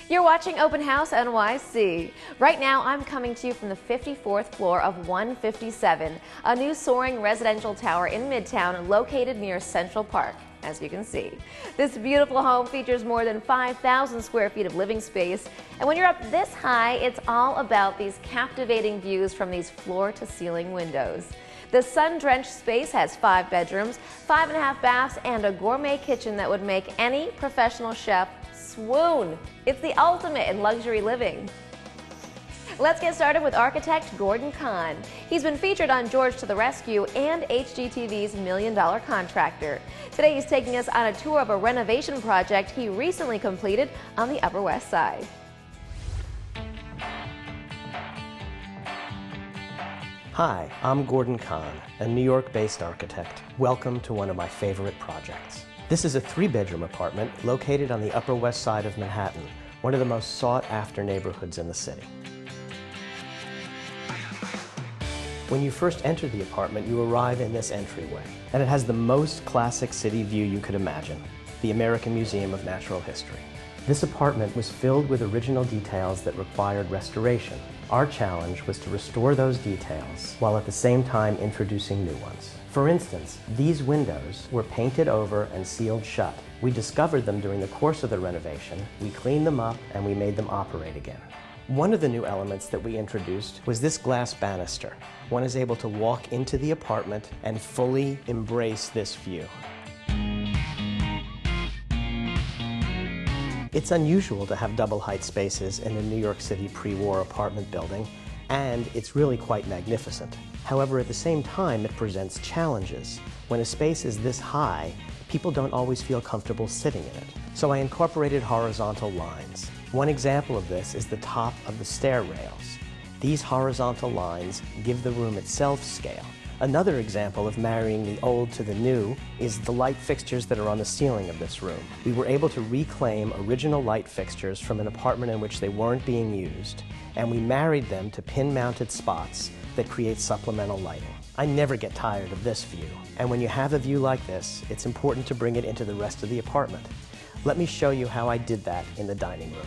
You're watching Open House NYC. Right now, I'm coming to you from the 54th floor of 157, a new soaring residential tower in Midtown located near Central Park, as you can see. This beautiful home features more than 5,000 square feet of living space, and when you're up this high, it's all about these captivating views from these floor-to-ceiling windows. The sun-drenched space has 5 bedrooms, 5.5 baths, and a gourmet kitchen that would make any professional chef swoon. It's the ultimate in luxury living. Let's get started with architect Gordon Kahn. He's been featured on George to the Rescue and HGTV's $1 Million Contractor. Today he's taking us on a tour of a renovation project he recently completed on the Upper West Side. Hi, I'm Gordon Kahn, a New York-based architect. Welcome to one of my favorite projects. This is a 3-bedroom apartment located on the Upper West Side of Manhattan, one of the most sought-after neighborhoods in the city. When you first enter the apartment, you arrive in this entryway, and it has the most classic city view you could imagine, the American Museum of Natural History. This apartment was filled with original details that required restoration. Our challenge was to restore those details while at the same time introducing new ones. For instance, these windows were painted over and sealed shut. We discovered them during the course of the renovation, we cleaned them up, and we made them operate again. One of the new elements that we introduced was this glass banister. One is able to walk into the apartment and fully embrace this view. It's unusual to have double-height spaces in a New York City pre-war apartment building, and it's really quite magnificent. However, at the same time, it presents challenges. When a space is this high, people don't always feel comfortable sitting in it. So I incorporated horizontal lines. One example of this is the top of the stair rails. These horizontal lines give the room itself scale. Another example of marrying the old to the new is the light fixtures that are on the ceiling of this room. We were able to reclaim original light fixtures from an apartment in which they weren't being used, and we married them to pin-mounted spots that create supplemental lighting. I never get tired of this view, and when you have a view like this, it's important to bring it into the rest of the apartment. Let me show you how I did that in the dining room.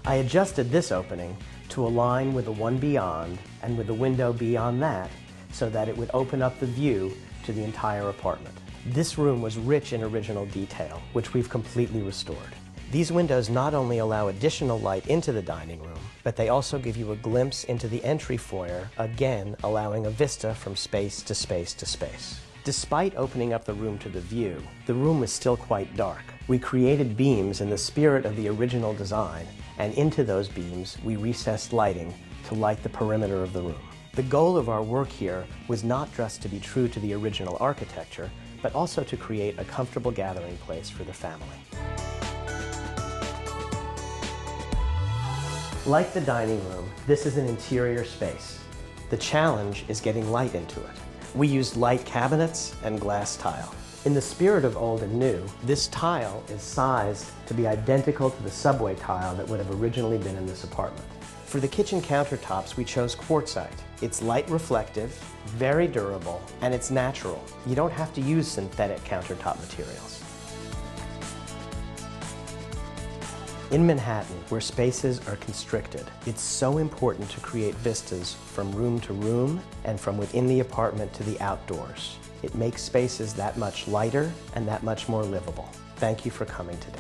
I adjusted this opening to align with the one beyond and with the window beyond that so that it would open up the view to the entire apartment. This room was rich in original detail, which we've completely restored. These windows not only allow additional light into the dining room, but they also give you a glimpse into the entry foyer, again allowing a vista from space to space to space. Despite opening up the room to the view, the room was still quite dark. We created beams in the spirit of the original design, and into those beams we recessed lighting to light the perimeter of the room. The goal of our work here was not just to be true to the original architecture, but also to create a comfortable gathering place for the family. Like the dining room, this is an interior space. The challenge is getting light into it. We used light cabinets and glass tile. In the spirit of old and new, this tile is sized to be identical to the subway tile that would have originally been in this apartment. For the kitchen countertops, we chose quartzite. It's light reflective, very durable, and it's natural. You don't have to use synthetic countertop materials. In Manhattan, where spaces are constricted, it's so important to create vistas from room to room and from within the apartment to the outdoors. It makes spaces that much lighter and that much more livable. Thank you for coming today.